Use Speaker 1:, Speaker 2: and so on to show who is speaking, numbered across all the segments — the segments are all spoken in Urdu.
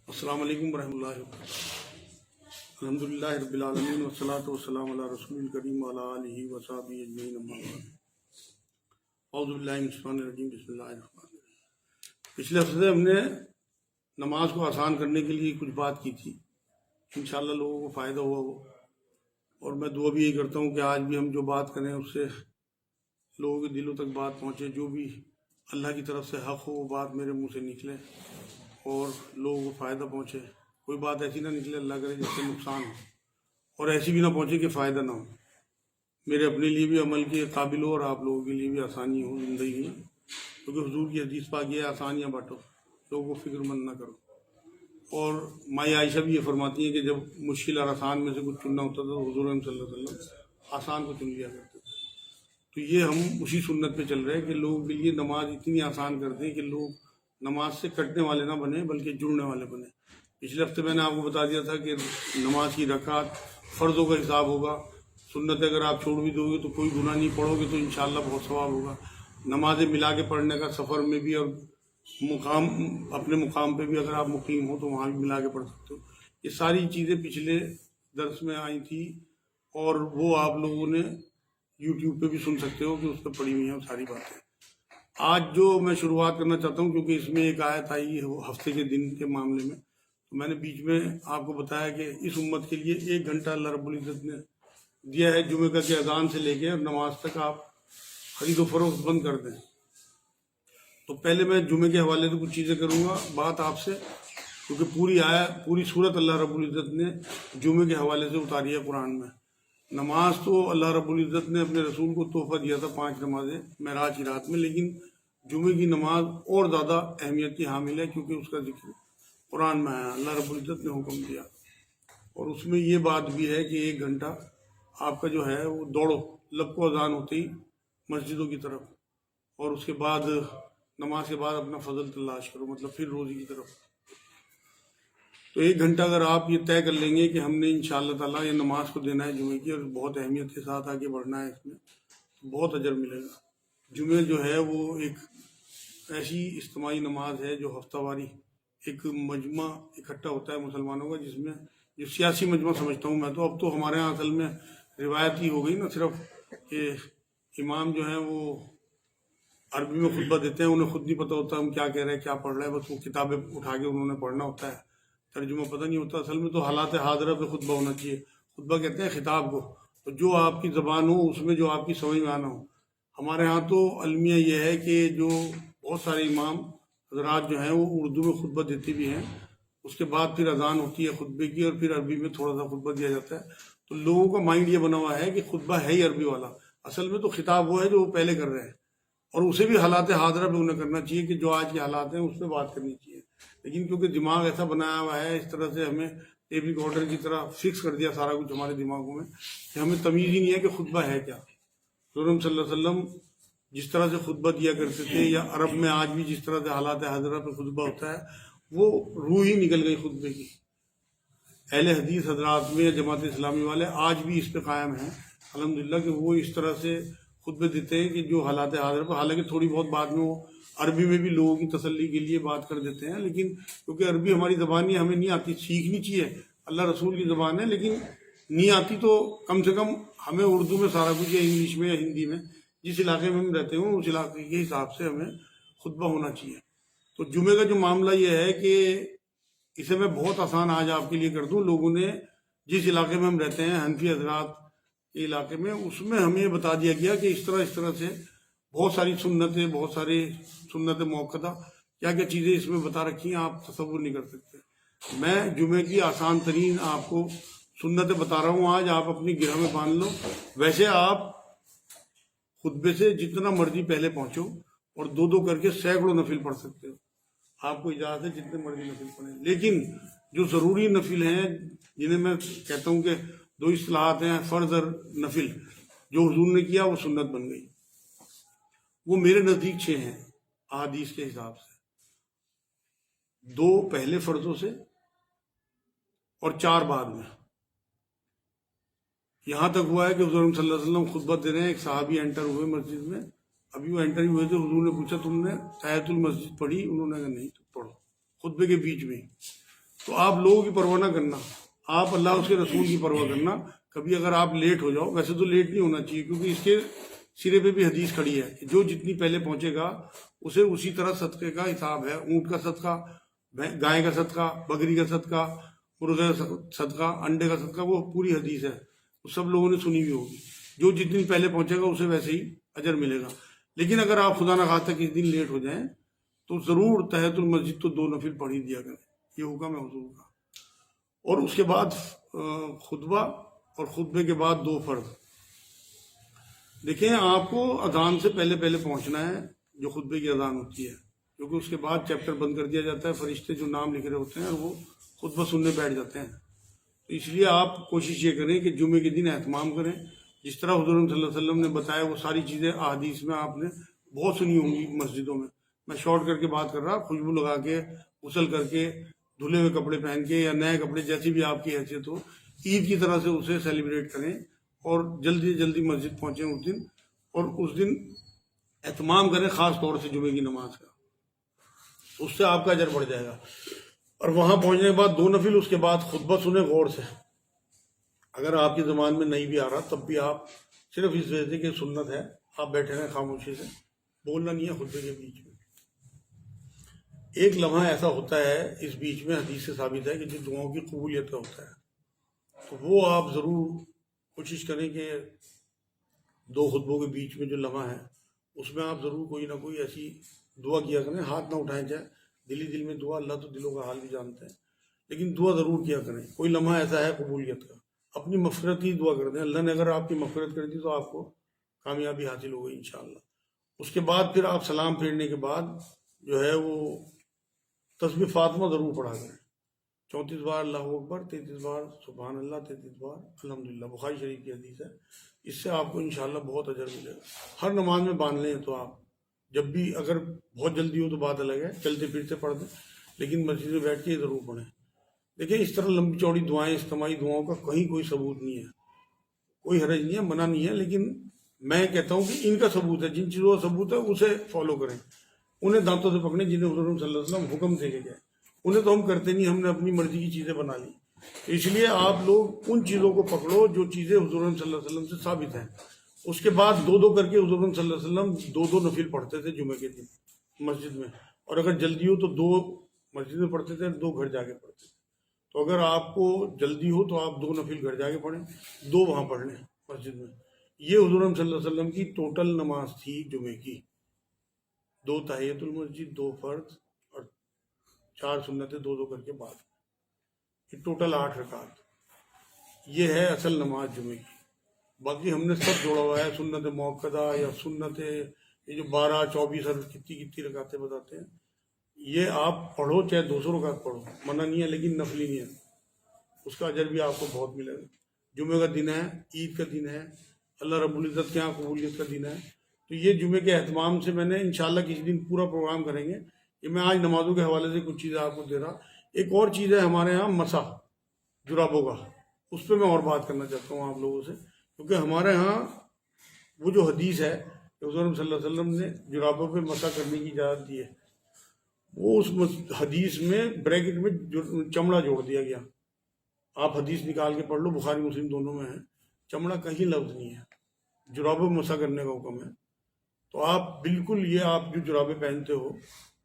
Speaker 1: السلام علیکم ورحمۃ اللہ وبرکاتہ۔ الحمد للہ رب العالمین والصلاۃ والسلام علی رسول الکریم وعلی آلہ وصحبہ اجمعین، اما بعد۔ اعوذ باللہ من الشیطان الرجیم، بسم اللہ الرحمن الرحیم۔ پچھلے ہفتے ہم نے نماز کو آسان کرنے کے لیے کچھ بات کی تھی، انشاءاللہ لوگوں کو فائدہ ہوا وہ، اور میں دعا بھی یہی کرتا ہوں کہ آج بھی ہم جو بات کریں اس سے لوگوں کے دلوں تک بات پہنچے، جو بھی اللہ کی طرف سے حق ہو وہ بات میرے منہ سے نکلے اور لوگوں کو فائدہ پہنچے۔ کوئی بات ایسی نہ نکلے اللہ کرے جس سے نقصان ہو، اور ایسی بھی نہ پہنچے کہ فائدہ نہ ہو، میرے اپنے لیے بھی عمل کے قابل ہو اور آپ لوگوں کے لیے بھی آسانی ہو زندگی میں، کیونکہ حضور کی حدیث پاک یہ ہے، آسانیاں بانٹو، لوگوں کو فکر مند نہ کرو۔ اور مائی عائشہ بھی یہ فرماتی ہیں کہ جب مشکل اور آسان میں سے کچھ چننا ہوتا تھا تو حضور صلی اللہ علیہ وسلم آسان کو چن لیا کرتے تھے۔ تو یہ ہم اسی سنت پہ چل رہے ہیں کہ لوگوں کے لیے نماز اتنی آسان کر دیں کہ لوگ نماز سے کٹنے والے نہ بنے بلکہ جڑنے والے بنے۔ پچھلے ہفتے میں نے آپ کو بتا دیا تھا کہ نماز کی رکعت فرضوں کا حساب ہوگا، سنت اگر آپ چھوڑ بھی دو گے تو کوئی گناہ نہیں، پڑھو گے تو انشاءاللہ بہت ثواب ہوگا۔ نمازیں ملا کے پڑھنے کا سفر میں بھی، اور اپنے مقام پہ بھی اگر آپ مقیم ہو تو وہاں بھی ملا کے پڑھ سکتے ہو۔ یہ ساری چیزیں پچھلے درس میں آئی تھی اور وہ آپ لوگوں نے یوٹیوب پہ بھی سن سکتے ہو کہ اس پہ پڑھی ہوئی ہیں ساری باتیں۔ آج جو میں شروعات کرنا چاہتا ہوں، کیونکہ اس میں ایک آیت آئی ہے ہفتے کے دن کے معاملے میں، تو میں نے بیچ میں آپ کو بتایا کہ اس امت کے لیے 1 گھنٹہ اللہ رب العزت نے دیا ہے، جمعہ کا کہ اذان سے لے کے اور نماز تک آپ خرید و فروخت بند کر دیں۔ تو پہلے میں جمعے کے حوالے سے کچھ چیزیں کروں گا بات آپ سے، کیونکہ پوری صورت اللہ رب العزت نے جمعے کے حوالے سے اتاری ہے قرآن میں۔ نماز تو اللہ رب العزت نے اپنے رسول کو تحفہ دیا تھا 5 نمازیں معراج کی رات میں، لیکن جمعے کی نماز اور زیادہ اہمیت کی حامل ہے کیونکہ اس کا ذکر قرآن میں آیا، اللہ رب العزت نے حکم دیا، اور اس میں یہ بات بھی ہے کہ 1 گھنٹہ آپ کا جو ہے وہ دوڑو، لب کو اذان ہوتے ہی مسجدوں کی طرف، اور اس کے بعد نماز کے بعد اپنا فضل تلاش کرو، مطلب پھر روزی کی طرف۔ تو 1 گھنٹہ اگر آپ یہ طے کر لیں گے کہ ہم نے انشاءاللہ تعالیٰ یہ نماز کو دینا ہے جمعے کی، اور بہت اہمیت کے ساتھ آگے بڑھنا ہے اس میں، بہت اجر ملے گا۔ جمعہ جو ہے وہ ایک ایسی اجتماعی نماز ہے جو ہفتہ واری ایک مجمع اکٹھا ہوتا ہے مسلمانوں کا، جس میں جو سیاسی مجمع سمجھتا ہوں میں تو، اب تو ہمارے یہاں اصل میں روایت ہی ہو گئی نا صرف، کہ امام جو ہیں وہ عربی میں خطبہ دیتے ہیں، انہیں خود نہیں پتہ ہوتا ہم کیا کہہ رہے ہیں کیا پڑھ رہے ہیں، بس وہ کتابیں اٹھا کے انہوں نے پڑھنا ہوتا ہے، ترجمہ پتہ نہیں ہوتا۔ اصل میں تو حالات حاضرہ پہ خطبہ ہونا چاہیے، خطبہ کہتے ہیں خطاب کو، تو جو آپ کی زبان ہو اس میں جو آپ کی سمجھ میں آنا ہو۔ ہمارے ہاں تو المیہ یہ ہے کہ جو بہت سارے امام حضرات جو ہیں وہ اردو میں خطبہ دیتے بھی ہیں، اس کے بعد پھر اذان ہوتی ہے خطبے کی، اور پھر عربی میں تھوڑا سا خطبہ دیا جاتا ہے۔ تو لوگوں کا مائنڈ یہ بنا ہوا ہے کہ خطبہ ہے ہی عربی والا، اصل میں تو خطاب وہ ہے جو وہ پہلے کر رہے ہیں، اور اسے بھی حالات حاضرہ پہ انہیں کرنا چاہیے کہ جو آج کے حالات ہیں اس پہ بات کرنی چاہیے۔ لیکن کیونکہ دماغ ایسا بنایا ہوا ہے، اس طرح سے ہمیں ٹیپ ریکارڈر کی طرح فکس کر دیا سارا کچھ ہمارے دماغوں میں، کہ ہمیں تمیز ہی نہیں ہے کہ خطبہ ہے کیا۔ حضور صلی اللہ علیہ وسلم جس طرح سے خطبہ دیا کرتے تھے، یا عرب میں آج بھی جس طرح سے حالات حاضرہ پہ خطبہ ہوتا ہے، وہ روح ہی نکل گئی خطبے کی۔ اہل حدیث حضرات میں جماعت اسلامی والے آج بھی اس پہ قائم ہیں الحمدللہ، کہ وہ اس طرح سے خطبے دیتے ہیں کہ جو حالات حاضر پہ، حالانکہ تھوڑی بہت بعد میں وہ عربی میں بھی لوگوں کی تسلی کے لیے بات کر دیتے ہیں، لیکن کیونکہ عربی ہماری زبان ہے، ہمیں نہیں آتی، سیکھنی چاہیے، اللہ رسول کی زبان ہے، لیکن نہیں آتی تو کم سے کم ہمیں اردو میں سارا کچھ، یا انگلش میں یا ہندی میں، جس علاقے میں ہم رہتے ہوں اس علاقے کے حساب سے ہمیں خطبہ ہونا چاہیے۔ تو جمعے کا جو معاملہ یہ ہے کہ اسے میں بہت آسان آج آپ کے لیے کر دوں۔ لوگوں نے جس علاقے میں ہم رہتے ہیں حنفی حضرات کے علاقے میں، اس میں ہمیں بتا دیا گیا کہ اس طرح سے بہت ساری سنتیں، بہت ساری سنت موقدہ، کیا کیا چیزیں اس میں بتا رکھی ہیں، آپ تصور نہیں کر سکتے۔ میں جمعے کی آسان ترین آپ کو سنتیں بتا رہا ہوں آج، آپ اپنی گرہ میں باندھ لو۔ ویسے آپ خطبے سے جتنا مرضی پہلے پہنچو اور 2 کر کے سینکڑوں نفل پڑھ سکتے ہو، آپ کو اجازت ہے جتنے مرضی نفل پڑھیں، لیکن جو ضروری نفل ہیں، جنہیں میں کہتا ہوں کہ 2 اصطلاحات ہیں، فرض اور نفل، جو حضور نے کیا وہ سنت بن گئی، وہ میرے نزدیک 6 ہیں احادیث کے حساب سے، 2 پہلے فرضوں سے اور 4 بعد میں۔ یہاں تک ہوا ہے کہ حضور صلی اللہ علیہ وسلم خطبہ دے رہے ہیں، ایک صحابی انٹر ہوئے مسجد میں، ابھی وہ انٹر ہوئے تھے، حضور نے پوچھا تم نے تحیۃ المسجد پڑھی؟ انہوں نے کہا نہیں، تو پڑھو، خطبے کے بیچ میں۔ تو آپ لوگوں کی پرواہ نہ کرنا، آپ اللہ اس کے رسول کی پرواہ کرنا. کبھی اگر آپ لیٹ ہو جاؤ، ویسے تو لیٹ نہیں ہونا چاہیے کیونکہ اس کے سرے پہ بھی حدیث کھڑی ہے کہ جو جتنی پہلے پہنچے گا اسے اسی طرح صدقے کا حساب ہے. اونٹ کا صدقہ، گائے کا صدقہ، بکری کا صدقہ، مرغے کا صدقہ، انڈے کا صدقہ، وہ پوری حدیث ہے، وہ سب لوگوں نے سنی ہوئی ہوگی. جو جتنی پہلے پہنچے گا اسے ویسے ہی اجر ملے گا. لیکن اگر آپ خدا نہ خواستہ کسی دن لیٹ ہو جائیں تو ضرور تحیۃ المسجد تو 2 نفل پڑھ ہی دیا کریں. یہ حکم ہے حضور کا. اور اس کے بعد خطبہ، اور خطبے کے بعد 2 فرض. دیکھیں آپ کو اذان سے پہلے پہنچنا ہے جو خطبے کی اذان ہوتی ہے، کیونکہ اس کے بعد چیپٹر بند کر دیا جاتا ہے. فرشتے جو نام لکھ رہے ہوتے ہیں اور وہ خطبہ سننے بیٹھ جاتے ہیں. تو اس لیے آپ کوشش یہ کریں کہ جمعے کے دن اہتمام کریں. جس طرح حضور صلی اللہ علیہ وسلم نے بتایا وہ ساری چیزیں احادیث میں آپ نے بہت سنی ہوں گی مسجدوں میں. میں شارٹ کر کے بات کر رہا، خوشبو لگا کے، غسل کر کے، دھلے ہوئے کپڑے پہن کے یا نئے کپڑے، جیسی بھی آپ کی حیثیت ہو، عید کی طرح سے اسے سیلیبریٹ کریں اور جلدی جلدی مسجد پہنچیں اس دن. اور اس دن اہتمام کریں خاص طور سے جمعے کی نماز کا، اس سے آپ کا اجر بڑھ جائے گا. اور وہاں پہنچنے کے بعد 2 نفل، اس کے بعد خطبہ سنیں غور سے. اگر آپ کی زبان میں نہیں بھی آ رہا تب بھی آپ صرف اس وجہ سے کہ سنت ہے آپ بیٹھے رہیں خاموشی سے، بولنا نہیں ہے خطبے کے بیچ میں. ایک لمحہ ایسا ہوتا ہے اس بیچ میں، حدیث سے ثابت ہے کہ جو دعاؤں کی قبولیت کا ہوتا ہے، تو وہ آپ ضرور کوشش کریں کہ 2 خطبوں کے بیچ میں جو لمحہ ہے اس میں آپ ضرور کوئی نہ کوئی ایسی دعا کیا کریں. ہاتھ نہ اٹھائیں، جائے دل میں دعا، اللہ تو دلوں کا حال بھی جانتے ہیں، لیکن دعا ضرور کیا کریں. کوئی لمحہ ایسا ہے قبولیت کا، اپنی مغفرت کی دعا کر دیں. اللہ نے اگر آپ کی مغفرت کر دی تو آپ کو کامیابی حاصل ہو گئی انشاءاللہ. اس کے بعد پھر آپ سلام پھیرنے کے بعد جو ہے وہ تسبیح فاطمہ ضرور پڑھا کریں. 34 بار اللہ اکبر، 33 بار سبحان اللہ، 33 بار الحمدللہ. بخاری شریف کی حدیث ہے. اس سے آپ کو انشاءاللہ بہت اجر ملے گا. ہر نماز میں باندھ لیں تو آپ جب بھی، اگر بہت جلدی ہو تو بات الگ ہے، چلتے پھرتے پڑھ دیں، لیکن مسجد میں بیٹھ کے یہ ضرور پڑھیں. دیکھیں اس طرح لمبی چوڑی دعائیں، اجتماعی دعاؤں کا کہیں کوئی ثبوت نہیں ہے، کوئی حرج نہیں ہے، منع نہیں ہے. لیکن میں کہتا ہوں کہ ان کا ثبوت ہے، جن چیزوں کا ثبوت ہے اسے فالو کریں. انہیں دانتوں سے پکڑیں جنہیں حضور صلی اللہ علیہ وسلم حکم دے کے گئے. انہیں تو ہم کرتے نہیں، ہم نے اپنی مرضی کی چیزیں بنا لی. اس لیے آپ لوگ ان چیزوں کو پکڑو جو چیزیں حضور صلی اللہ علیہ وسلم سے ثابت ہیں. اس کے بعد 2 کر کے حضور صلی اللہ علیہ وسلم 2 نفل پڑھتے تھے جمعے کے دن مسجد میں. اور اگر جلدی ہو تو 2 مسجد میں پڑھتے تھے، 2 گھر جا کے پڑھتے تھے. تو اگر آپ کو جلدی ہو تو آپ 2 نفل گھر جا کے پڑھیں، 2 وہاں پڑھ لیں مسجد میں. یہ حضور صلی اللہ علیہ وسلم کی ٹوٹل نماز تھی جمعے کی. 2 تحیۃ المسجد، 2 فرض اور 4 سنتیں 2 کر کے بعد، یہ ٹوٹل 8 رکعت. یہ ہے اصل نماز جمعے کی. باقی ہم نے سب جوڑا ہوا ہے، سنت موقدہ یا سنت یہ جو 12 24 اور کتنی رکعتیں بتاتے ہیں، یہ آپ پڑھو، چاہے 200 رکعت پڑھو، منع نہیں ہے، لیکن نفلی نہیں ہے. اس کا اجر بھی آپ کو بہت ملے گا. جمعے کا دن ہے، عید کا دن ہے، اللہ رب العزت کے یہاں قبولیت کا دن ہے. تو یہ جمعے کے اہتمام سے میں نے انشاءاللہ کسی دن پورا پروگرام کریں گے. یہ میں آج نمازوں کے حوالے سے کچھ چیزیں آپ کو دے رہا. ایک اور چیز ہے ہمارے ہاں مسح جرابوں کا، اس پہ میں اور بات کرنا چاہتا ہوں آپ لوگوں سے، کیونکہ ہمارے ہاں وہ جو حدیث ہے کہ حضور صلی اللہ علیہ وسلم نے جرابوں پہ مسح کرنے کی اجازت دی ہے، وہ اس حدیث میں بریکٹ میں چمڑا جوڑ دیا گیا. آپ حدیث نکال کے پڑھ لو، بخاری مسلم دونوں میں ہے. چمڑا کہیں لفظ نہیں ہے، جرابوں پہ مسح کرنے کا حکم ہے. تو آپ بالکل یہ آپ جو جرابیں پہنتے ہو،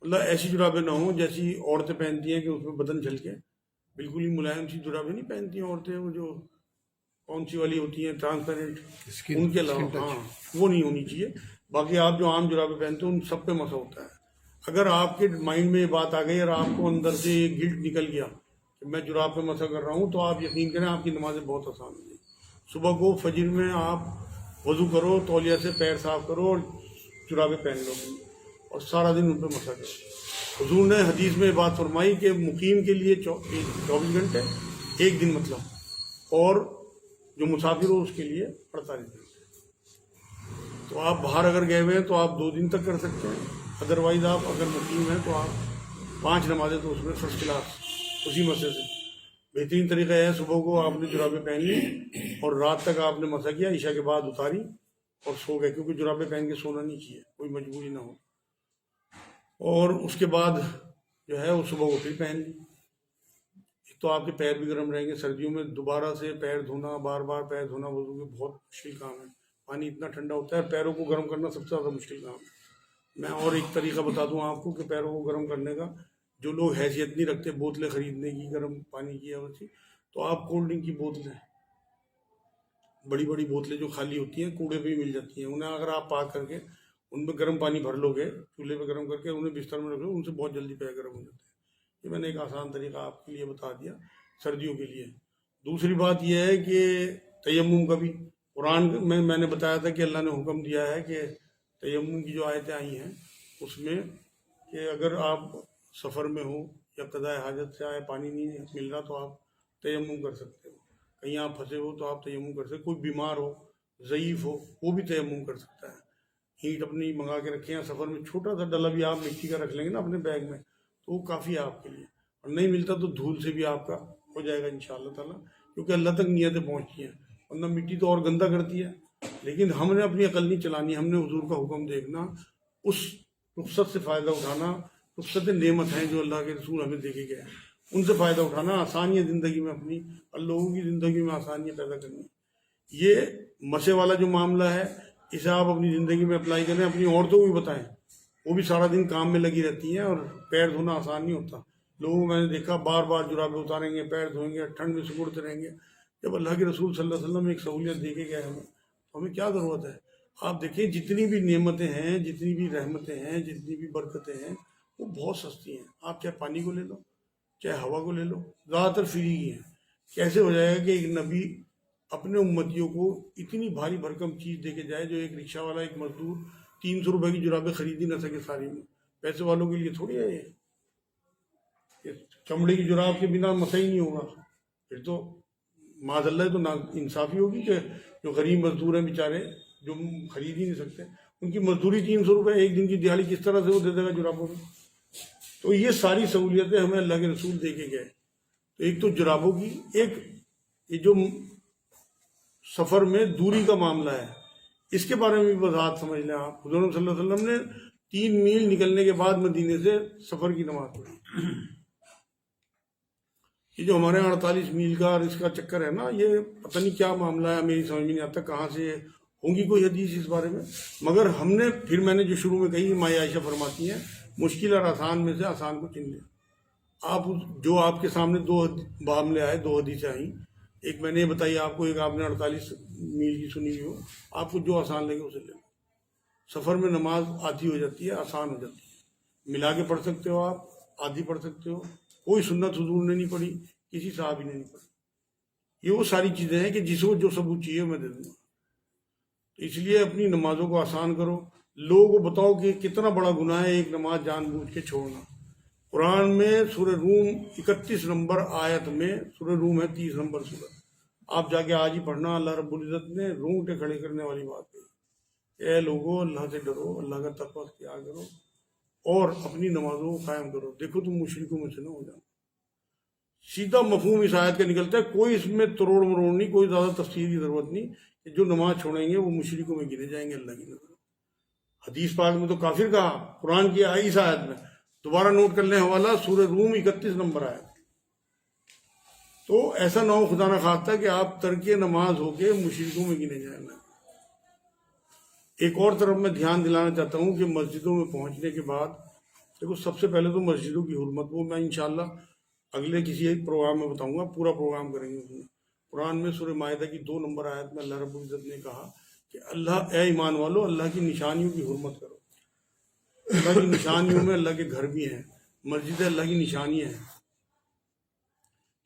Speaker 1: اللہ ایسی جرابیں نہ ہوں جیسی عورتیں پہنتی ہیں کہ اس میں بدن جھلکے. بالکل ہی ملائم سی جرابیں نہیں پہنتی ہیں عورتیں، وہ جو کون سی والی ہوتی ہیں ٹرانسپیرنٹ، ان کے علاوہ ہاں وہ نہیں ہونی چاہیے. باقی آپ جو عام جرابیں پہنتے ہو ان سب پہ مسح ہوتا ہے. اگر آپ کے مائنڈ میں یہ بات آ گئی اور آپ کو اندر سے یہ گلٹ نکل گیا کہ میں جراب پہ مسح کر رہا ہوں، تو آپ یقین کریں آپ کی نمازیں بہت آسان ہو گئی. صبح کو فجر میں آپ وضو کرو، تولیہ سے پیر صاف کرو اور جرابیں پہن لو اور سارا دن ان پہ مسح کرو. حضور نے حدیث میں بات فرمائی کہ مقیم کے لیے 24 گھنٹے، 1 دن مطلب، اور جو مسافر ہو اس کے لیے 48 گھنٹے. تو آپ باہر اگر گئے ہوئے ہیں تو آپ 2 دن تک کر سکتے ہیں. ادروائز آپ اگر مقیم ہیں تو آپ 5 نمازیں تو اس میں فرسٹ کلاس اسی مسئلے سے. بہترین طریقہ ہے صبح کو آپ نے جرابیں پہن لی اور رات تک آپ نے مسح کیا، عشاء کے بعد اتاری اور سو گئے، کیونکہ جرابیں پہن کے سونا نہیں چاہیے، کوئی مجبوری نہ ہو. اور اس کے بعد جو ہے وہ صبح کو پھر پہن لی. تو آپ کے پیر بھی گرم رہیں گے. سردیوں میں دوبارہ سے پیر دھونا، بار بار پیر دھونا وضو کے بہت مشکل کام ہے. پانی اتنا ٹھنڈا ہوتا ہے، پیروں کو گرم کرنا سب سے زیادہ مشکل کام ہے. میں اور ایک طریقہ بتا دوں آپ کو کہ پیروں کو گرم کرنے کا. جو لوگ حیثیت نہیں رکھتے بوتلیں خریدنے کی گرم پانی کی وجہ، تو آپ کولڈ ڈرنک کی بوتلیں، بڑی بڑی بوتلیں جو خالی ہوتی ہیں کوڑے پہ ہی مل جاتی ہیں، انہیں اگر آپ پاک کر کے ان میں گرم پانی بھر لو گے، چولہے پہ گرم کر کے انہیں بستر میں رکھ لو، ان سے بہت جلدی پیر گرم ہو جاتے ہیں. یہ میں نے ایک آسان طریقہ آپ کے لیے بتا دیا سردیوں کے لیے. دوسری بات یہ ہے کہ تیمم کا بھی قرآن میں نے بتایا تھا کہ اللہ نے حکم دیا ہے کہ تیمم کی جو آیتیں آئی ہیں اس میں کہ اگر آپ سفر میں ہو یا قضاء حاجت سے آئے، پانی نہیں مل رہا، تو آپ تیمم کر سکتے ہو. کہیں آپ پھنسے ہو تو آپ تیمم کر سکتے. کوئی بیمار ہو، ضعیف ہو، وہ بھی تیمم کر سکتا ہے. ہینٹ اپنی منگا کے رکھیں، یا سفر میں چھوٹا سا ڈلا بھی آپ مٹی کا رکھ لیں گے نا اپنے بیگ میں، تو وہ کافی ہے آپ کے لیے. اور نہیں ملتا تو دھول سے بھی آپ کا ہو جائے گا انشاءاللہ تعالیٰ، کیونکہ اللہ تک نیتیں پہنچتی ہیں. ورنہ مٹی تو اور گندہ کرتی ہے. لیکن ہم نے اپنی عقل نہیں چلانی، ہم نے حضور کا حکم دیکھنا، اس رخصت سے فائدہ اٹھانا. رخصت نعمت ہیں جو اللہ کے رسول ہمیں دیکھے گئے ہیں، ان سے فائدہ اٹھانا، آسانیاں زندگی میں اپنی اور لوگوں کی زندگی میں آسانیاں پیدا کرنی. یہ مسے والا جو معاملہ ہے اسے آپ اپنی زندگی میں اپلائی کریں. اپنی عورتوں کو بھی بتائیں، وہ بھی سارا دن کام میں لگی رہتی ہیں اور پیر دھونا آسان نہیں ہوتا. لوگوں کو میں نے دیکھا بار بار جرابیں اتاریں گے، پیر دھوئیں گے، ٹھنڈ میں سکڑتے رہیں گے. جب اللہ کے رسول صلی اللہ علیہ وسلم ایک سہولیت دے کے گئے ہمیں، تو ہمیں کیا ضرورت ہے؟ آپ دیکھیں جتنی بھی نعمتیں ہیں، جتنی بھی رحمتیں ہیں، جتنی بھی برکتیں ہیں، وہ بہت سستی ہیں. آپ چاہے پانی کو لے لو، چاہے ہوا کو لے لو، زیادہ تر فری ہی ہیں. کیسے ہو جائے گا کہ ایک نبی اپنے امتیوں کو اتنی بھاری بھرکم چیز دے کے جائے جو ایک رکشہ والا، ایک مزدور 300 روپے کی جرابیں خرید ہی نہ سکے ساری میں؟ پیسے والوں کے لیے تھوڑی ہے یہ چمڑے کی جراب کے بنا مسا ہی نہیں ہوگا. پھر تو معاذ اللہ تو نا انصافی ہوگی کہ جو غریب مزدور ہیں بیچارے جو خرید ہی نہیں سکتے، ان کی مزدوری 300 روپے، ایک دن کی دہاڑی کس طرح سے وہ دے دے گا جرابوں میں؟ تو یہ ساری سہولیتیں ہمیں اللہ کے رسول دے کے گئے. تو ایک تو جرابوں کی، ایک یہ جو سفر میں دوری کا معاملہ ہے اس کے بارے میں بھی وضاحت سمجھ لیں آپ. حضور صلی اللہ علیہ وسلم نے 3 میل نکلنے کے بعد مدینے سے سفر کی نماز پڑھی. یہ جو ہمارے 48 میل کا اور اس کا چکر ہے نا، یہ پتہ نہیں کیا معاملہ ہے، میری سمجھ میں نہیں آتا کہاں سے ہوں گی کوئی حدیث اس بارے میں. مگر ہم نے پھر میں نے جو شروع میں کہی، ماں عائشہ فرماتی ہیں مشکل اور آسان میں سے آسان کو چن لیں. آپ جو آپ کے سامنے 2 معاملے آئے، 2 حدیثیں آئیں، ایک میں نے یہ بتائی آپ کو، ایک آپ نے 48 میل کی سنی ہوئی ہو، آپ کو جو آسان لگے اسے لے لو. سفر میں نماز آدھی ہو جاتی ہے، آسان ہو جاتی ہے. ملا کے پڑھ سکتے ہو، آپ آدھی پڑھ سکتے ہو. کوئی سنت حضور نے نہیں پڑھی، کسی صحابی نے نہیں پڑھی. یہ وہ ساری چیزیں ہیں کہ جس کو جو ثبوت چاہیے میں دے دوں گا. تو اس لیے اپنی نمازوں کو آسان کرو. لوگوں کو بتاؤ کہ کتنا بڑا گناہ ہے ایک نماز جان بوجھ کے چھوڑنا. قرآن میں سورہ روم 31 نمبر آیت میں، سورہ روم ہے 30 نمبر سورہ، آپ جا کے آج ہی پڑھنا. اللہ رب العزت نے رونگٹے کھڑے کرنے والی بات کہی، اے لوگو اللہ سے ڈرو، اللہ کا تقویٰ اختیار کرو اور اپنی نمازوں کو قائم کرو، دیکھو تم مشرکوں میں سے نہ ہو جانا. سیدھا مفہوم اس آیت کا نکلتا ہے. کوئی اس میں تروڑ مروڑ نہیں، کوئی زیادہ تفسیر کی ضرورت نہیں کہ جو نماز چھوڑیں گے وہ مشرکوں میں گنے جائیں گے اللہ کی نظر. حدیث پاک میں تو کافر کہا، قرآن کی اس آیت میں دوبارہ نوٹ کر لیں حوالہ سورہ روم 31 نمبر آیت. تو ایسا نہ ہو خدا نہ خواستہ کہ آپ ترک نماز ہو کے مشرکوں میں گنے جائیں گے. ایک اور طرف میں دھیان دلانا چاہتا ہوں کہ مسجدوں میں پہنچنے کے بعد دیکھو، سب سے پہلے تو مسجدوں کی حرمت، وہ میں انشاءاللہ اگلے کسی ایک پروگرام میں بتاؤں گا، پورا پروگرام کریں گے اس میں. قرآن میں سورہ مائدہ کی 2 نمبر آیت میں اللہ رب العزت نے کہا کہ اللہ، اے ایمان والو، اللہ کی نشانیوں کی حرمت کرو. اللہ کی نشانیوں میں اللہ کے گھر بھی ہیں، مسجد اللہ کی نشانی ہیں.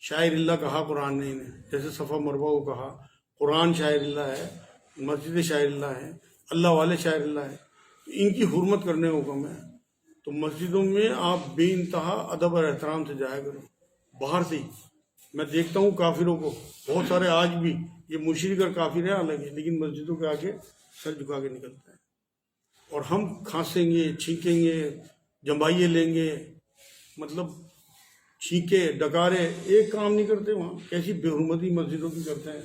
Speaker 1: شاعر اللہ کہا قرآن نے انہیں، جیسے صفا مروہ کو کہا. قرآن شاعر اللہ ہے، مسجد شاعر اللہ ہے، اللہ والے شاعر اللہ ہے. ان کی حرمت کرنے کا حکم ہے. تو مسجدوں میں آپ بے انتہا ادب اور احترام سے جایا کریں. باہر سے ہی میں دیکھتا ہوں کافروں کو، بہت سارے آج بھی، یہ مشرک اور کافر ہیں الگ ہے، لیکن مسجدوں کے آگے سر جھکا کے نکلتا ہے. اور ہم کھانسیں گے، چھینکیں گے، جمبائیے لیں گے، مطلب چھینکے ڈکارے ایک کام نہیں کرتے وہاں. کیسی بے حرمتی مسجدوں کی کرتے ہیں.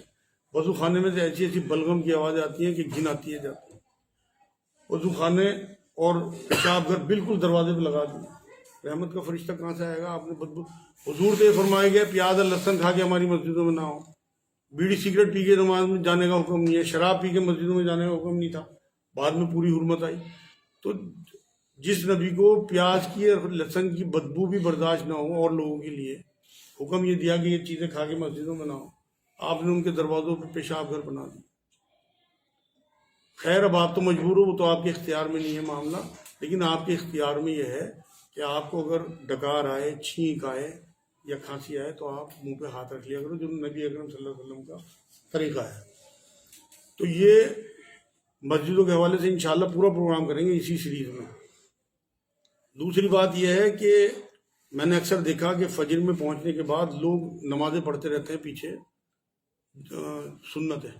Speaker 1: وضو خانے میں سے ایسی ایسی بلغم کی آواز آتی ہیں کہ گھن آتی ہے جاتی ہے. وضو خانے اور پیشاب گھر بالکل دروازے پہ لگا دیں. رحمت کا فرشتہ کہاں سے آئے گا؟ آپ نے بدبو، حضور سے فرمایا گیا پیاز اور لہسن کھا کے ہماری مسجدوں میں نہ ہو، بیڑی سگریٹ پی کے نماز میں جانے کا حکم نہیں ہے، شراب پی کے مسجدوں میں جانے کا حکم نہیں تھا، بعد میں پوری حرمت آئی۔ تو جس نبی کو پیاز کی اور لہسن کی بدبو بھی برداشت نہ ہو اور لوگوں کے لیے حکم یہ دیا کہ یہ چیزیں کھا کے مسجدوں میں نہ ہو، آپ نے ان کے دروازوں پہ پیشاب گھر بنا دی۔ خیر اب آپ تو مجبور ہو، وہ تو آپ کے اختیار میں نہیں ہے معاملہ، لیکن آپ کے اختیار میں یہ ہے کہ آپ کو اگر ڈکار آئے، چھینک آئے یا کھانسی آئے تو آپ منہ پہ ہاتھ رکھ لیا کرو، جو نبی اکرم صلی اللہ علیہ وسلم کا طریقہ ہے۔ تو یہ مسجدوں کے حوالے سے انشاءاللہ پورا پروگرام کریں گے اسی سیریز میں۔ دوسری بات یہ ہے کہ میں نے اکثر دیکھا کہ فجر میں پہنچنے کے بعد لوگ نمازیں پڑھتے رہتے ہیں پیچھے، سنت ہے،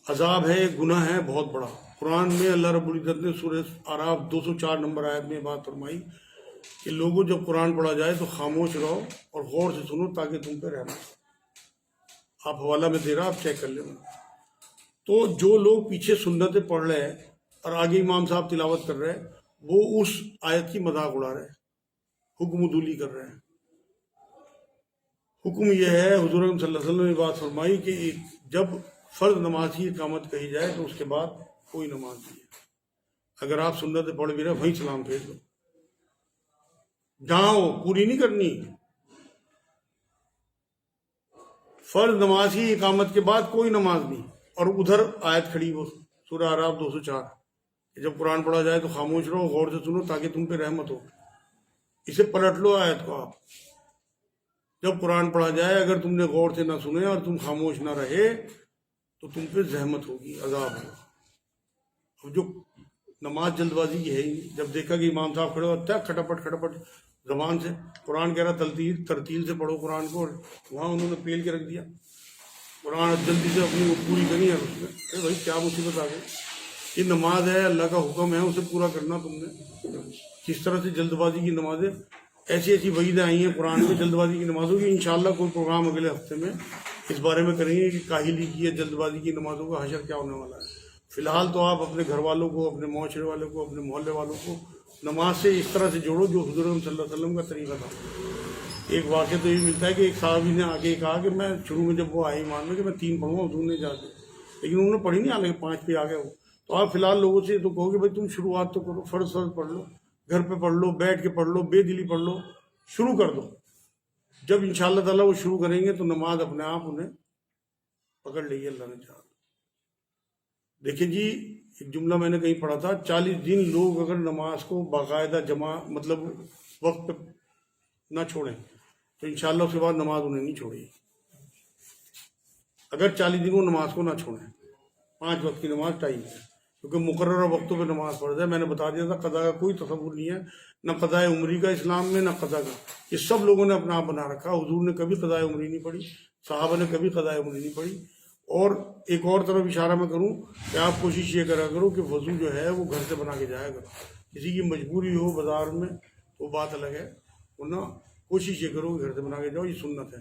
Speaker 1: عذاب ہے، گناہ ہے بہت بڑا۔ قرآن میں اللہ رب العزت نے سورہ اعراف 204 نمبر آیت میں بات فرمائی کہ لوگوں جب قرآن پڑھا جائے تو خاموش رہو اور غور سے سنو تاکہ تم پہ رحمت ہو۔ آپ حوالہ میں دے رہا، آپ چیک کر لیں۔ تو جو لوگ پیچھے سنتیں پڑھ رہے ہیں اور آگے امام صاحب تلاوت کر رہے ہیں، وہ اس آیت کی مذاق اڑا رہے ہیں، حکم عدولی کر رہے ہیں۔ حکم یہ ہے، حضور صلی اللہ علیہ وسلم نے بات فرمائی کہ جب فرض نماز کی اقامت کہی جائے تو اس کے بعد کوئی نماز نہیں ہے۔ اگر آپ سنتیں پڑھ بھی رہے وہیں سلام بھیج دو، جہاں ہو، پوری نہیں کرنی۔ فرض نماز کی اقامت کے بعد کوئی نماز نہیں، اور ادھر آیت کھڑی وہ سورہ اعراف 204 کہ جب قرآن پڑھا جائے تو خاموش رہو، غور سے سنو تاکہ تم پہ رحمت ہو۔ اسے پلٹ لو آیت کو آپ، جب قرآن پڑھا جائے اگر تم نے غور سے نہ سنے اور تم خاموش نہ رہے تو تم پہ زحمت ہوگی، عذاب ہوگا۔ اب جو نماز جلد بازی کی ہے ہی نہیں، جب دیکھا کہ امام صاحب کھڑے ہوتے ہیں کھٹاپٹ زبان سے قرآن کہہ رہا ترتیل سے پڑھو قرآن کو، اور وہاں انہوں نے پیل کے رکھ دیا قرآن، جلدی سے اپنی وہ پوری کرنی ہے اس میں۔ ارے بھائی کیا مصیبت آ گئی؟ یہ نماز ہے، اللہ کا حکم ہے، اسے پورا کرنا تم نے۔ کس طرح سے جلد بازی کی نمازیں، ایسی وعیدیں آئی ہیں قرآن میں جلد بازی کی نمازوں کی۔ انشاءاللہ کوئی پروگرام اگلے ہفتے میں اس بارے میں کریں گے کہ کاہلی کی ہے جلد بازی کی نمازوں کا حشر کیا ہونے والا ہے۔ فی الحال تو آپ اپنے گھر والوں کو، اپنے معاشرے والوں کو، اپنے محلے والوں کو نماز سے اس طرح سے جوڑو جو حضور صلی اللہ علیہ وسلم کا طریقہ تھا۔ ایک واقعہ تو یہ ملتا ہے کہ ایک صحابی نے آگے کہا کہ میں شروع میں جب وہ آئے ایمان میں کہ میں 3 پڑھوں گا، حضور نے جاتے، لیکن انہوں نے پڑھی نہیں، حالانکہ 5 پہ آ گئے ہو۔ تو آپ فی الحال لوگوں سے تو کہو کہ بھائی تم شروعات تو کرو، فرض پڑھ لو، گھر پہ پڑھ لو، بیٹھ کے پڑھ لو، بے دلی پڑھ لو، شروع کر دو۔ جب انشاءاللہ تعالیٰ وہ شروع کریں گے تو نماز اپنے آپ انہیں پکڑ لے گی، اللہ نے چاہا۔ دیکھیں جی، ایک جملہ میں نے کہیں پڑھا تھا، 40 دن لوگ اگر نماز کو باقاعدہ جمع مطلب وقت پہ نہ چھوڑیں تو انشاءاللہ اس کے بعد نماز انہیں نہیں چھوڑے گی۔ اگر 40 دن وہ نماز کو نہ چھوڑیں، 5 وقت کی نماز ٹائم ہے، کیونکہ مقررہ وقتوں پہ نماز پڑھ جائے۔ میں نے بتا دیا تھا قضا کا کوئی تصور نہیں ہے، نہ قضاء عمری کا اسلام میں، نہ قضا کا، یہ سب لوگوں نے اپنا آپ بنا رکھا۔ حضور نے کبھی قضاء عمری نہیں پڑھی، صحابہ نے کبھی قضاء عمری نہیں پڑھی۔ اور ایک اور طرف اشارہ میں کروں کہ آپ کوشش یہ کرا کرو کہ وضو جو ہے وہ گھر سے بنا کے جایا کرو۔ کسی کی مجبوری ہو بازار میں تو بات الگ ہے، ورنہ کوشش یہ کرو کہ گھر سے بنا کے جاؤ، یہ سنت ہے۔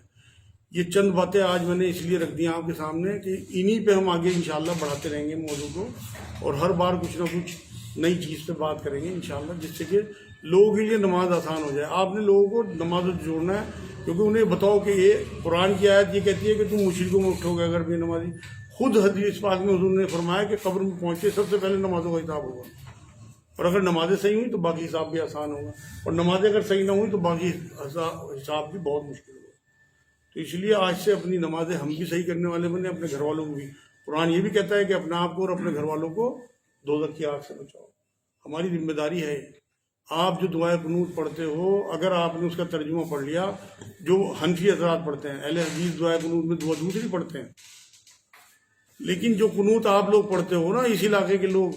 Speaker 1: یہ چند باتیں آج میں نے اس لیے رکھ دی آپ کے سامنے کہ انہی پہ ہم آگے انشاءاللہ بڑھاتے رہیں گے موضوع کو، اور ہر بار کچھ نہ کچھ نئی چیز پہ بات کریں گے انشاءاللہ، جس سے کہ لوگوں کے لیے نماز آسان ہو جائے۔ آپ نے لوگوں کو نماز سے جوڑنا ہے، کیونکہ انہیں بتاؤ کہ یہ قرآن کی آیت یہ کہتی ہے کہ تم مشرکوں میں اٹھو گے اگر بے نمازی۔ خود حدیث پاک میں حضور نے فرمایا کہ قبر میں پہنچے سب سے پہلے نمازوں کا حساب ہوگا، اور اگر نمازیں صحیح ہوئی تو باقی حساب بھی آسان ہوگا، اور نمازیں اگر صحیح نہ ہوئی تو باقی حساب بھی بہت مشکل ہوگا۔ تو اس لیے آج سے اپنی نمازیں ہم بھی صحیح کرنے والے بنے، اپنے گھر والوں کو بھی۔ قرآن یہ بھی کہتا ہے کہ اپنے آپ کو اور اپنے گھر والوں کو دوزخ کی آگ سے بچاؤ، ہماری ذمہ داری ہے۔ آپ جو دعائے قنوت پڑھتے ہو، اگر آپ نے اس کا ترجمہ پڑھ لیا، جو حنفی حضرات پڑھتے ہیں، اہل حدیث دعائے قنوت میں دعا دوسری پڑھتے ہیں، لیکن جو قنوت آپ لوگ پڑھتے ہو نا اس علاقے کے لوگ،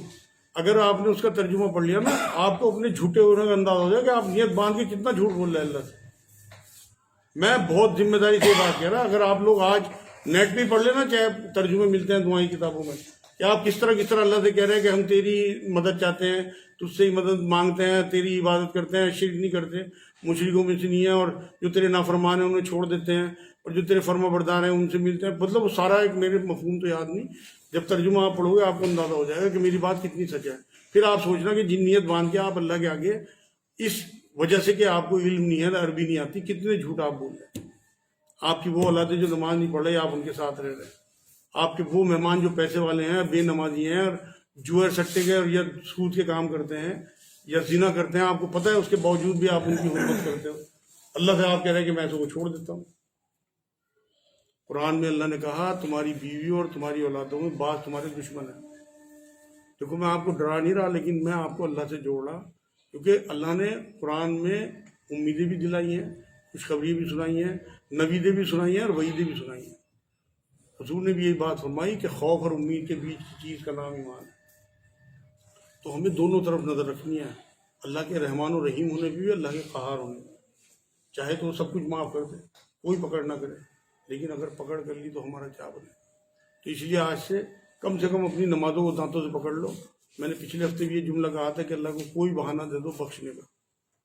Speaker 1: اگر آپ نے اس کا ترجمہ پڑھ لیا نا، آپ کو اپنے جھوٹے ہونے کا انداز ہو جائے کہ آپ نیت باندھ کے کتنا جھوٹ بول رہے ہیں اللہ سے۔ میں بہت ذمہ داری سے بات کہہ رہا، اگر آپ لوگ آج نیٹ پہ پڑھ لینا، چاہے ترجمے ملتے ہیں دعائیں کتابوں میں، کہ آپ کس طرح اللہ سے کہہ رہے ہیں کہ ہم تیری مدد چاہتے ہیں، تجھ سے ہی مدد مانگتے ہیں، تیری عبادت کرتے ہیں، شرک نہیں کرتے، مشرکوں میں سے نہیں ہیں، اور جو تیرے نافرمان ہیں انہیں چھوڑ دیتے ہیں، اور جو تیرے فرما بردار ہیں ان سے ملتے ہیں۔ مطلب وہ سارا ایک میرے مفہوم تو یاد نہیں، جب ترجمہ آپ پڑھو گے آپ کو اندازہ ہو جائے گا کہ میری بات کتنی سچ ہے۔ پھر آپ سوچنا کہ جن نیت باندھ کے آپ اللہ کے آگے اس وجہ سے کہ آپ کو علم نہیں ہے، عربی نہیں آتی، کتنے جھوٹ آپ بول رہے ہیں۔ آپ کی وہ اولادیں جو نماز نہیں پڑھ رہے، آپ ان کے ساتھ رہ رہے ہیں۔ آپ کے وہ مہمان جو پیسے والے ہیں، بے نمازی ہیں اور جوئے سٹے کے اور یا سود کے کام کرتے ہیں یا زنا کرتے ہیں، آپ کو پتہ ہے، اس کے باوجود بھی آپ ان کی حرمت کرتے ہو۔ اللہ سے آپ کہہ رہے ہیں کہ میں اس کو چھوڑ دیتا ہوں۔ قرآن میں اللہ نے کہا تمہاری بیوی اور تمہاری اولادوں میں بعض تمہارے دشمن ہیں۔ دیکھو میں آپ کو ڈرا نہیں رہا، لیکن میں آپ کو اللہ سے جوڑ رہا، کیونکہ اللہ نے قرآن میں امیدیں بھی دلائی ہیں، خوشخبری بھی سنائی ہیں، نویدیں بھی سنائی ہیں اور وعیدیں بھی سنائی ہیں۔ حضور نے بھی یہی بات فرمائی کہ خوف اور امید کے بیچ کی چیز کا نام ایمان ہے۔ تو ہمیں دونوں طرف نظر رکھنی ہے، اللہ کے رحمان و رحیم ہونے بھی، اللہ کے قہار ہونے بھی۔ چاہے تو وہ سب کچھ معاف کر دے، کوئی پکڑ نہ کرے، لیکن اگر پکڑ کر لی تو ہمارا کیا بنے۔ تو اس لیے آج سے کم اپنی نمازوں کو دانتوں سے پکڑ لو۔ میں نے پچھلے ہفتے بھی یہ جملہ کہا تھا کہ اللہ کو کوئی بہانہ دے دو بخشنے کا،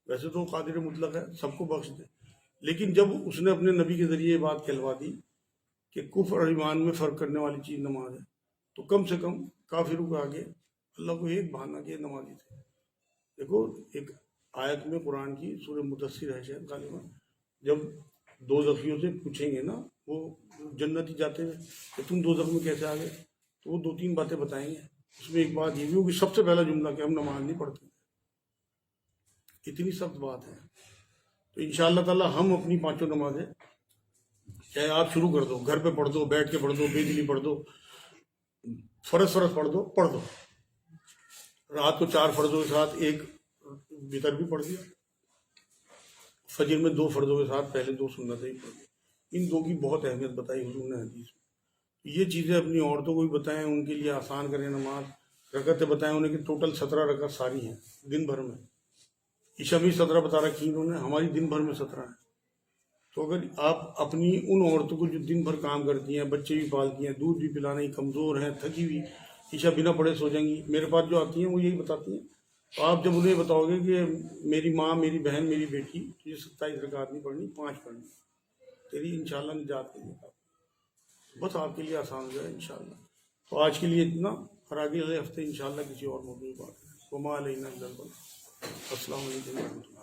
Speaker 1: ویسے تو قادر مطلق ہے، سب کو بخش دے، لیکن جب اس نے اپنے نبی کے ذریعے یہ بات کہلوا دی کہ کفر اور ایمان میں فرق کرنے والی چیز نماز ہے، تو کم سے کم کافروں کے آگے اللہ کو ایک بہانہ کہ نمازی تھے۔ دیکھو ایک آیت میں قرآن کی سورہ مدثر ہے شاید غالباً، جب دو زخیوں سے پوچھیں گے نا وہ جنتی جاتے ہوئے کہ تم دو زخ میں کیسے آ گئے، تو وہ 2-3 باتیں بتائیں گے۔ اس میں ایک بات یہ بھی ہوگی، سب سے پہلا جملہ کہ ہم نماز نہیں پڑھتے۔ اتنی سخت بات ہے۔ تو انشاءاللہ تعالی ہم اپنی 5 نمازیں، چاہے آپ شروع کر دو، گھر پہ پڑھ دو، بیٹھ کے پڑھ دو، بیدلی پڑھ دو، فرض پڑھ دو، رات کو 4 فرضوں کے ساتھ 1 وتر بھی پڑھ دیا، فجر میں 2 فرضوں کے ساتھ پہلے 2 سنتیں ہی پڑھ دی۔ ان 2 کی بہت اہمیت بتائی حضور نے حدیث میں۔ یہ چیزیں اپنی عورتوں کو بھی بتائیں، ان کے لیے آسان کریں نماز، رکعتیں بتائیں انہیں کہ ٹوٹل 17 رکعت ساری ہیں دن بھر میں۔ عشاء میں 17 بتا رکھی انہوں نے، ہماری دن بھر میں 17 ہیں۔ تو اگر آپ اپنی ان عورتوں کو جو دن بھر کام کرتی ہیں، بچے بھی پالتی ہیں، دودھ بھی پلانا ہی، کمزور ہیں، تھکی ہوئی، عشاء بنا پڑھے سو جائیں گی، میرے پاس جو آتی ہیں وہ یہی بتاتی ہیں۔ تو آپ جب انہیں بتاؤ گے کہ میری ماں، میری بہن، میری بیٹی، تجھے 27 رکعت نہیں پڑھنی، 5 پڑھنی، تیری انشاءاللہ نجات کے لیے بس آپ کے لیے آسان ہو جائے انشاءاللہ۔ تو آج کے لیے اتنا، اور آگے اگلے ہفتے انشاءاللہ کسی اور موضوع پر بات کریں۔ وما علینا الا البلاغ۔ السلام علیکم ورحمۃ اللہ۔